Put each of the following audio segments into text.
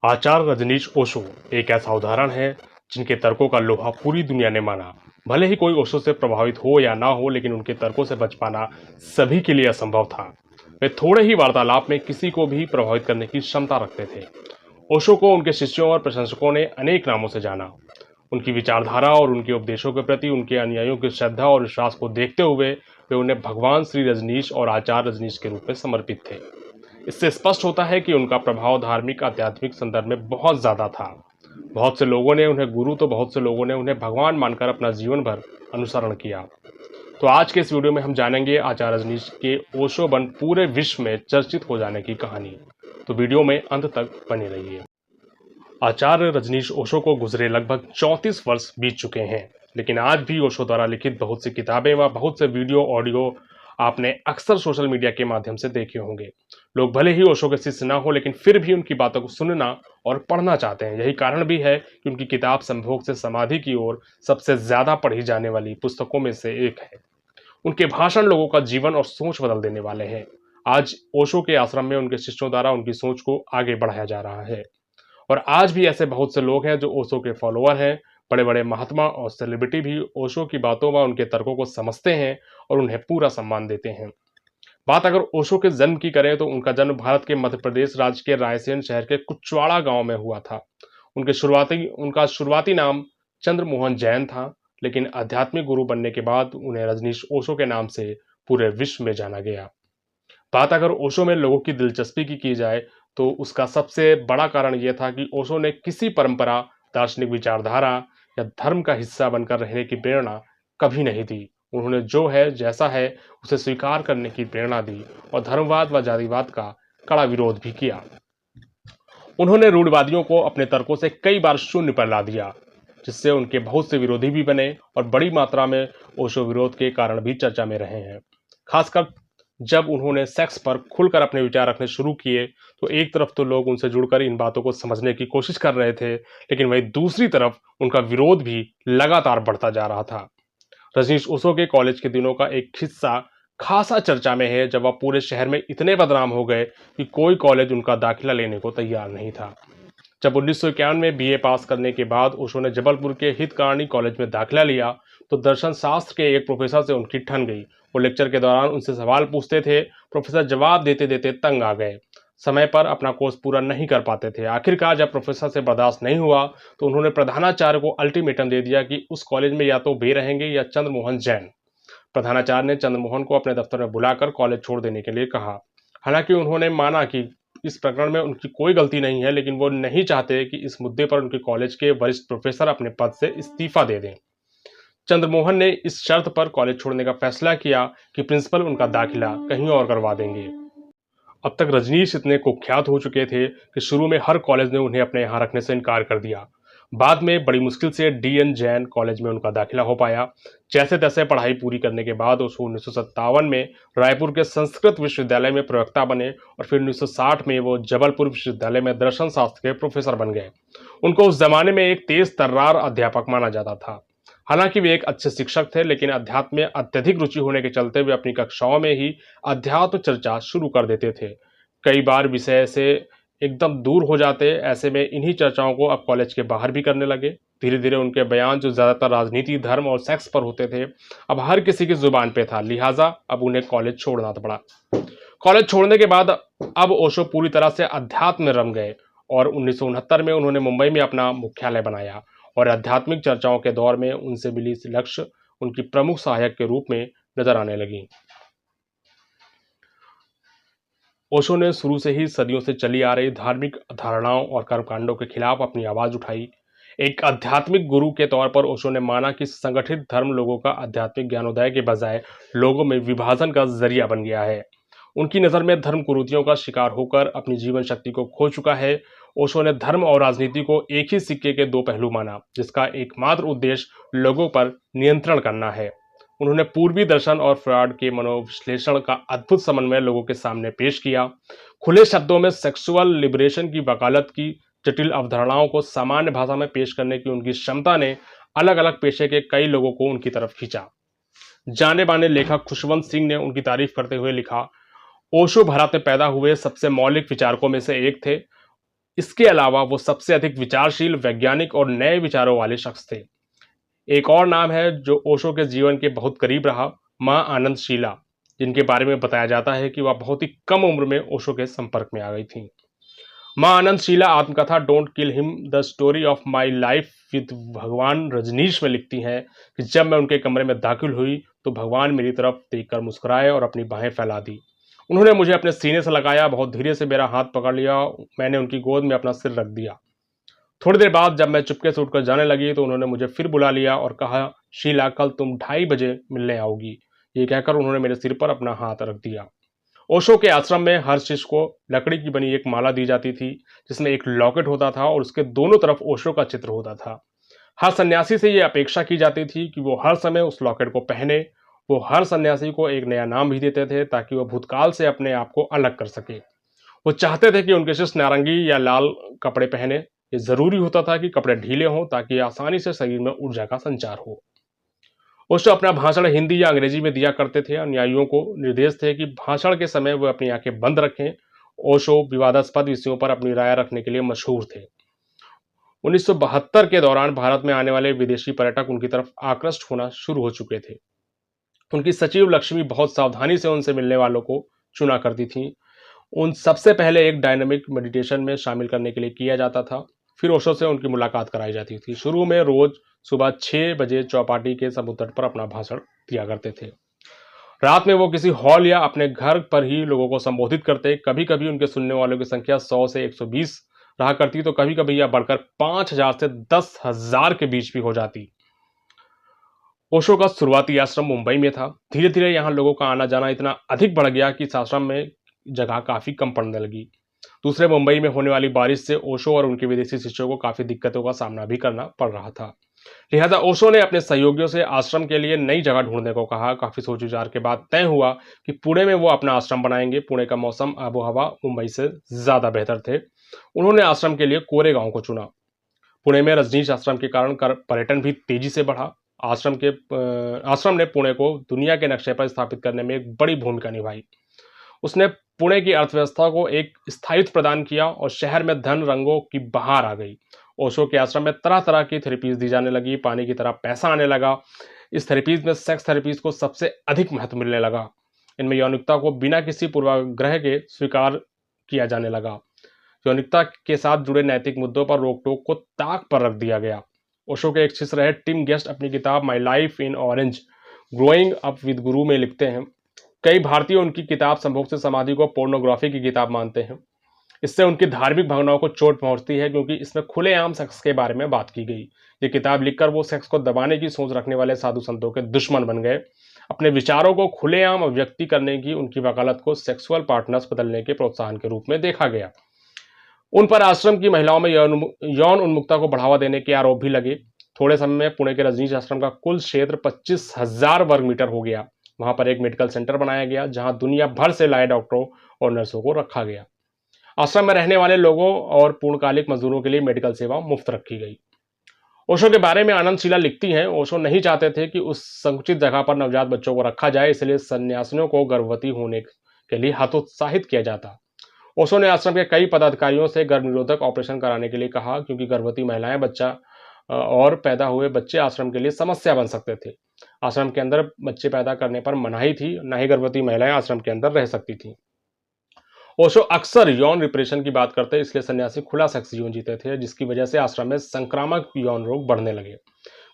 आचार्य रजनीश ओशो एक ऐसा उदाहरण है जिनके तर्कों का लोहा पूरी दुनिया ने माना। भले ही कोई ओशो से प्रभावित हो या ना हो, लेकिन उनके तर्कों से बच पाना सभी के लिए असंभव था। वे थोड़े ही वार्तालाप में किसी को भी प्रभावित करने की क्षमता रखते थे। ओशो को उनके शिष्यों और प्रशंसकों ने अनेक नामों से जाना। उनकी विचारधारा और उनके उपदेशों के प्रति उनके अनुयायियों की श्रद्धा और विश्वास को देखते हुए वे उन्हें भगवान श्री रजनीश और आचार्य रजनीश के रूप में समर्पित थे। इससे स्पष्ट होता है कि उनका प्रभाव धार्मिक आध्यात्मिक संदर्भ में बहुत ज्यादा था। बहुत से लोगों ने उन्हें गुरु तो बहुत से लोगों ने उन्हें भगवान मानकर अपना जीवन भर अनुसरण किया। तो आज के इस वीडियो में हम जानेंगे आचार्य रजनीश के ओशो बन पूरे विश्व में चर्चित हो जाने की कहानी। तो वीडियो में अंत तक बने रहिए। आचार्य रजनीश ओशो को गुजरे लगभग 34 वर्ष बीत चुके हैं, लेकिन आज भी ओशो द्वारा लिखित बहुत सी किताबें व बहुत से वीडियो ऑडियो आपने अक्सर सोशल मीडिया के माध्यम से देखे होंगे। लोग भले ही ओशो के शिष्य ना हो, लेकिन फिर भी उनकी बातों को सुनना और पढ़ना चाहते हैं। यही कारण भी है कि उनकी किताब संभोग से समाधि की ओर सबसे ज्यादा पढ़ी जाने वाली पुस्तकों में से एक है। उनके भाषण लोगों का जीवन और सोच बदल देने वाले हैं। आज ओशो के आश्रम में उनके शिष्यों द्वारा उनकी सोच को आगे बढ़ाया जा रहा है और आज भी ऐसे बहुत से लोग हैं जो ओशो के फॉलोअर हैं। बड़े बड़े महात्मा और सेलिब्रिटी भी ओशो की बातों व उनके तर्कों को समझते हैं और उन्हें पूरा सम्मान देते हैं। बात अगर ओशो के जन्म की करें तो उनका जन्म भारत के मध्य प्रदेश राज्य के रायसेन शहर के कुचवाड़ा गांव में हुआ था। उनका शुरुआती नाम चंद्रमोहन जैन था, लेकिन आध्यात्मिक गुरु बनने के बाद उन्हें रजनीश ओशो के नाम से पूरे विश्व में जाना गया। बात अगर ओशो में लोगों की दिलचस्पी की जाए तो उसका सबसे बड़ा कारण यह था कि ओशो ने किसी परंपरा, दार्शनिक विचारधारा या धर्म का हिस्सा बनकर रहने की प्रेरणा कभी नहीं दी। उन्होंने जो है जैसा है उसे स्वीकार करने की प्रेरणा दी और धर्मवाद व जातिवाद का कड़ा विरोध भी किया। उन्होंने रूढ़वादियों को अपने तर्कों से कई बार शून्य पर ला दिया, जिससे उनके बहुत से विरोधी भी बने और बड़ी मात्रा में ओशो विरोध के कारण भी चर्चा में रहे हैं। खासकर जब उन्होंने सेक्स पर खुलकर अपने विचार रखने शुरू किए तो एक तरफ तो लोग उनसे जुड़कर इन बातों को समझने की कोशिश कर रहे थे, लेकिन वहीं दूसरी तरफ उनका विरोध भी लगातार बढ़ता जा रहा था। रजनीश ओशो के कॉलेज के दिनों का एक हिस्सा खासा चर्चा में है, जब वह पूरे शहर में इतने बदनाम हो गए कि कोई कॉलेज उनका दाखिला लेने को तैयार नहीं था। जब 1951 में बीए पास करने के बाद ओशो ने जबलपुर के हितकारणी कॉलेज में दाखिला लिया तो दर्शन शास्त्र के एक प्रोफेसर से उनकी ठन गई। वो लेक्चर के दौरान उनसे सवाल पूछते थे, प्रोफेसर जवाब देते देते तंग आ गए। समय पर अपना कोर्स पूरा नहीं कर पाते थे। आखिरकार जब प्रोफेसर से बर्दाश्त नहीं हुआ तो उन्होंने प्रधानाचार्य को अल्टीमेटम दे दिया कि उस कॉलेज में या तो वे रहेंगे या चंद्रमोहन जैन। प्रधानाचार्य ने चंद्रमोहन को अपने दफ्तर में बुलाकर कॉलेज छोड़ देने के लिए कहा। हालांकि उन्होंने माना कि इस प्रकरण में उनकी कोई गलती नहीं है, लेकिन वो नहीं चाहते कि इस मुद्दे पर उनके कॉलेज के वरिष्ठ प्रोफेसर अपने पद से इस्तीफा दे दें। चंद्रमोहन ने इस शर्त पर कॉलेज छोड़ने का फैसला किया कि प्रिंसिपल उनका दाखिला कहीं और करवा देंगे। अब तक रजनीश इतने कुख्यात हो चुके थे कि शुरू में हर कॉलेज ने उन्हें अपने यहाँ रखने से इनकार कर दिया। बाद में बड़ी मुश्किल से डीएन जैन कॉलेज में उनका दाखिला हो पाया। जैसे तैसे पढ़ाई पूरी करने के बाद उसको 1957 में रायपुर के संस्कृत विश्वविद्यालय में प्रवक्ता बने और फिर 1960 में वो जबलपुर विश्वविद्यालय में दर्शन शास्त्र के प्रोफेसर बन गए। उनको उस जमाने में एक तेज तर्रार अध्यापक माना जाता था। हालांकि वे एक अच्छे शिक्षक थे, लेकिन अध्यात्म में अत्यधिक रुचि होने के चलते वे अपनी कक्षाओं में ही अध्यात्म चर्चा शुरू कर देते थे। कई बार विषय से एकदम दूर हो जाते। ऐसे में इन्हीं चर्चाओं को अब कॉलेज के बाहर भी करने लगे। धीरे धीरे उनके बयान, जो ज्यादातर राजनीति, धर्म और सेक्स पर होते थे, अब हर किसी की जुबान पे था। लिहाजा अब उन्हें कॉलेज छोड़ना पड़ा। कॉलेज छोड़ने के बाद अब ओशो पूरी तरह से अध्यात्म में रम गए और 1969 में उन्होंने मुंबई में अपना मुख्यालय बनाया और आध्यात्मिक चर्चाओं के दौर में उनसे मिली लक्ष्य उनकी प्रमुख सहायक के रूप में नजर आने लगी। ओशो ने शुरू से ही सदियों से चली आ रही धार्मिक धारणाओं और कर्मकांडों के खिलाफ अपनी आवाज उठाई। एक आध्यात्मिक गुरु के तौर पर ओशो ने माना कि संगठित धर्म लोगों का आध्यात्मिक ज्ञानोदय के बजाय लोगों में विभाजन का जरिया बन गया है। उनकी नज़र में धर्म कुरीतियों का शिकार होकर अपनी जीवन शक्ति को खो चुका है। ओशो ने धर्म और राजनीति को एक ही सिक्के के दो पहलू माना, जिसका एकमात्र उद्देश्य लोगों पर नियंत्रण करना है। उन्होंने पूर्वी दर्शन और फ्रॉड के मनोविश्लेषण का अद्भुत समन्वय लोगों के सामने पेश किया। खुले शब्दों में सेक्सुअल लिबरेशन की वकालत की। जटिल अवधारणाओं को सामान्य भाषा में पेश करने की उनकी क्षमता ने अलग अलग पेशे के कई लोगों को उनकी तरफ खींचा। जाने माने लेखक खुशवंत सिंह ने उनकी तारीफ करते हुए लिखा, ओशो भारत में पैदा हुए सबसे मौलिक विचारकों में से एक थे। इसके अलावा वो सबसे अधिक विचारशील, वैज्ञानिक और नए विचारों वाले शख्स थे। एक और नाम है जो ओशो के जीवन के बहुत करीब रहा, मां आनंदशीला, जिनके बारे में बताया जाता है कि वह बहुत ही कम उम्र में ओशो के संपर्क में आ गई थी। मां आनंदशीला आत्मकथा don't kill him the story of my life with भगवान रजनीश में लिखती हैं कि जब मैं उनके कमरे में दाखिल हुई तो भगवान मेरी तरफ देखकर मुस्कुराए और अपनी बाहें फैला दी। उन्होंने मुझे अपने सीने से लगाया, बहुत धीरे से मेरा हाथ पकड़ लिया, मैंने उनकी गोद में अपना सिर रख दिया। थोड़ी देर बाद जब मैं चुपके से उठकर जाने लगी तो उन्होंने मुझे फिर बुला लिया और कहा, शीला कल तुम 2:30 बजे मिलने आओगी। ये कहकर उन्होंने मेरे सिर पर अपना हाथ रख दिया। ओशो के आश्रम में हर शिष्य को लकड़ी की बनी एक माला दी जाती थी, जिसमें एक लॉकेट होता था और उसके दोनों तरफ ओशो का चित्र होता था। हर सन्यासी से यह अपेक्षा की जाती थी कि वो हर समय उस लॉकेट को पहने। वो हर सन्यासी को एक नया नाम भी देते थे ताकि वह भूतकाल से अपने आप को अलग कर सके। वो चाहते थे कि उनके शिष्य नारंगी या लाल कपड़े पहने। ये जरूरी होता था कि कपड़े ढीले हों ताकि आसानी से शरीर में ऊर्जा का संचार हो। ओशो अपना भाषण हिंदी या अंग्रेजी में दिया करते थे। अनुयायियों को निर्देश थे कि भाषण के समय वे अपनी आंखें बंद रखें। ओशो विवादास्पद विषयों पर अपनी राय रखने के लिए मशहूर थे। 1972 के दौरान भारत में आने वाले विदेशी पर्यटक उनकी तरफ आकृष्ट होना शुरू हो चुके थे। उनकी सचिव लक्ष्मी बहुत सावधानी से उनसे मिलने वालों को चुना करती थी। उन सबसे पहले एक डायनामिक मेडिटेशन में शामिल करने के लिए किया जाता था। फिर ओशो से उनकी मुलाकात कराई जाती थी। शुरू में रोज सुबह 6 बजे चौपाटी के समुद्र तट पर अपना भाषण दिया करते थे। रात में वो किसी हॉल या अपने घर पर ही लोगों को संबोधित करते। कभी कभी उनके सुनने वालों की संख्या 100 से 120 रहा करती, तो कभी कभी यह बढ़कर 5,000 से 10,000 के बीच भी हो जाती। ओशो का शुरुआती आश्रम मुंबई में था। धीरे धीरे यहाँ लोगों का आना जाना इतना अधिक बढ़ गया कि इस आश्रम में जगह काफी कम पड़ने लगी। दूसरे मुंबई में होने वाली बारिश से ओशो और उनके विदेशी शिष्यों को काफी दिक्कतों का सामना भी करना पड़ रहा था। लिहाजा ओशो ने अपने सहयोगियों से आश्रम के लिए नई जगह ढूंढने को कहा। काफी सोच विचार के बाद तय हुआ कि पुणे में वो अपना आश्रम बनाएंगे। पुणे का मौसम, आबो हवा मुंबई से ज्यादा बेहतर थे। उन्होंने आश्रम के लिए कोरेगांव को चुना। पुणे में रजनीश आश्रम के कारण पर्यटन भी तेजी से बढ़ा। आश्रम ने पुणे को दुनिया के नक्शे पर स्थापित करने में एक बड़ी भूमिका निभाई। उसने पुणे की अर्थव्यवस्था को एक स्थायित्व प्रदान किया और शहर में धन रंगों की बहार आ गई। ओशो के आश्रम में तरह तरह की थेरेपीज दी जाने लगी। पानी की तरह पैसा आने लगा। इस थेरेपीज में सेक्स थेरेपीज को सबसे अधिक महत्व मिलने लगा। इनमें यौनिकता को बिना किसी पूर्वाग्रह के स्वीकार किया जाने लगा। यौनिकता के साथ जुड़े नैतिक मुद्दों पर रोक टोक को ताक पर रख दिया गया। ओशो के एक शिष्य रहे टिम गेस्ट अपनी किताब my life in orange growing up with गुरु में लिखते हैं, कई भारतीय उनकी किताब संभोग से समाधि को पोर्नोग्राफी की किताब मानते हैं। इससे उनकी धार्मिक भावनाओं को चोट पहुंचती है क्योंकि इसमें खुलेआम सेक्स के बारे में बात की गई। ये किताब लिखकर वो सेक्स को दबाने की सोच रखने वाले साधु संतों के दुश्मन बन गए। अपने विचारों को खुलेआम अभिव्यक्ति करने की उनकी वकालत को सेक्सुअल पार्टनर्स बदलने के प्रोत्साहन के रूप में देखा गया। उन पर आश्रम की महिलाओं में यौन उन्मुक्ता को बढ़ावा देने के आरोप भी लगे। थोड़े समय में पुणे के रजनीश आश्रम का कुल क्षेत्र 25,000 वर्ग मीटर हो गया। वहां पर एक मेडिकल सेंटर बनाया गया जहां दुनिया भर से लाए डॉक्टरों और नर्सों को रखा गया। आश्रम में रहने वाले लोगों और पूर्णकालिक मजदूरों के लिए मेडिकल सेवा मुफ्त रखी गई। ओशो के बारे में आनंदशीला लिखती हैं, ओशो नहीं चाहते थे कि उस संकुचित जगह पर नवजात बच्चों को रखा जाए, इसलिए सन्यासियों को गर्भवती होने के लिए हतोत्साहित किया जाता। ओशो ने आश्रम के कई पदाधिकारियों से गर्भ निरोधक ऑपरेशन कराने के लिए कहा क्योंकि गर्भवती महिलाएं बच्चा और पैदा हुए बच्चे आश्रम के लिए समस्या बन सकते थे। आश्रम के अंदर बच्चे पैदा करने पर मनाही थी, न ही गर्भवती महिलाएं आश्रम के अंदर रह सकती थी। ओशो अक्सर यौन रिप्रेशन की बात करते, इसलिए सन्यासी खुला सेक्स जीवन जीते थे, जिसकी वजह से आश्रम में संक्रामक यौन रोग बढ़ने लगे।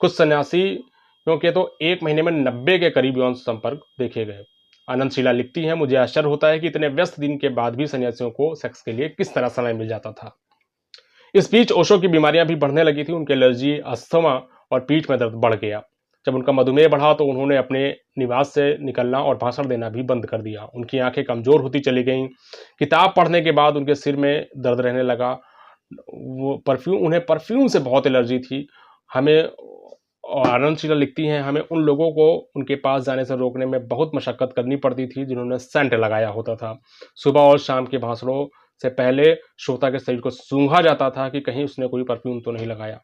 कुछ सन्यासियों के तो 1 महीने में 90 के करीब यौन संपर्क देखे गए। आनंदशीला लिखती हैं, मुझे आश्चर्य होता है कि इतने व्यस्त दिन के बाद भी सन्यासियों को सेक्स के लिए किस तरह समय मिल जाता था। इस बीच ओशो की बीमारियां भी बढ़ने लगी थी। उनके एलर्जी, अस्थमा और पीठ में दर्द बढ़ गया। जब उनका मधुमेह बढ़ा तो उन्होंने अपने निवास से निकलना और भाषण देना भी बंद कर दिया। उनकी आंखें कमजोर होती चली गईं। किताब पढ़ने के बाद उनके सिर में दर्द रहने लगा। उन्हें परफ्यूम से बहुत एलर्जी थी। आनंदशीला लिखती हैं, हमें उन लोगों को उनके पास जाने से रोकने में बहुत मशक्कत करनी पड़ती थी जिन्होंने सेंट लगाया होता था। सुबह और शाम के भाषणों से पहले श्रोता के शरीर को सूंघा जाता था कि कहीं उसने कोई परफ्यूम तो नहीं लगाया।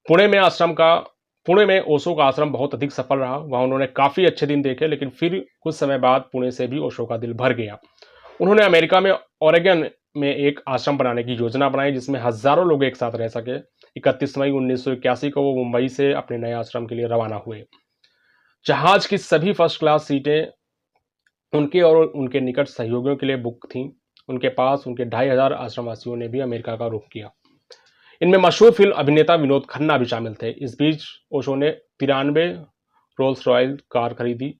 पुणे में ओशो का आश्रम बहुत अधिक सफल रहा। वहां उन्होंने काफी अच्छे दिन देखे, लेकिन फिर कुछ समय बाद पुणे से भी ओशो का दिल भर गया। उन्होंने अमेरिका में ओरेगन में एक आश्रम बनाने की योजना बनाई जिसमें हजारों लोग एक साथ रह सके। 31 मई 1981 को वो मुंबई से अपने नए आश्रम के लिए रवाना हुए। जहाज की सभी फर्स्ट क्लास सीटें उनके और उनके निकट सहयोगियों के लिए बुक थीं। उनके पास उनके 2,500 आश्रमवासियों ने भी अमेरिका का रुख किया। इनमें मशहूर फिल्म अभिनेता विनोद खन्ना भी शामिल थे। इस बीच ओशो ने 93 रोल्स रॉयल कार खरीदी।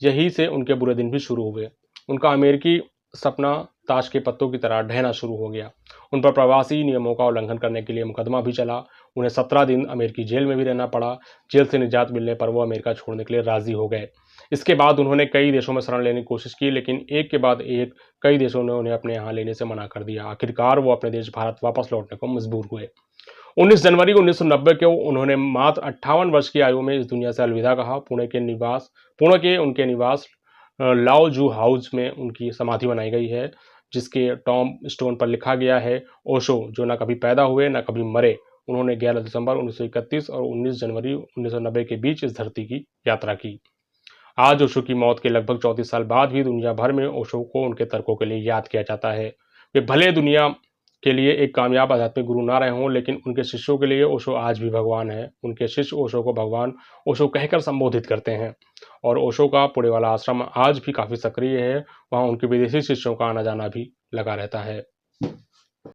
यहीं से उनके बुरे दिन भी शुरू हुए। उनका अमेरिकी सपना ताश के पत्तों की तरह ढहना शुरू हो गया। उन पर प्रवासी नियमों का उल्लंघन करने के लिए मुकदमा भी चला। उन्हें 17 दिन अमेरिकी जेल में भी रहना पड़ा। जेल से निजात मिलने पर वो अमेरिका छोड़ने के लिए राजी हो गए। इसके बाद उन्होंने कई देशों में शरण लेने की कोशिश की, लेकिन एक के बाद एक कई देशों ने उन्हें अपने यहाँ लेने से मना कर दिया। आखिरकार वो अपने देश भारत वापस लौटने को मजबूर हुए। 19 जनवरी 1990 को उन्होंने मात्र 58 वर्ष की आयु में इस दुनिया से अलविदा कहा। पुणे के उनके निवास लाओ जू हाउस में उनकी समाधि बनाई गई है, जिसके टॉम स्टोन पर लिखा गया है, ओशो जो न कभी पैदा हुए न कभी मरे, उन्होंने 11 दिसंबर 1931 और 19 जनवरी 1990 के बीच इस धरती की यात्रा की। आज ओशो की मौत के लगभग 34 साल बाद भी दुनिया भर में ओशो को उनके तर्कों के लिए याद किया जाता है। वे भले दुनिया के लिए एक कामयाब आध्यात्मिक गुरु ना रहे हों, लेकिन उनके शिष्यों के लिए ओशो आज भी भगवान है। उनके शिष्य ओशो को भगवान ओशो कहकर संबोधित करते हैं और ओशो का पुणे वाला आश्रम आज भी काफ़ी सक्रिय है। वहाँ उनके विदेशी शिष्यों का आना जाना भी लगा रहता है।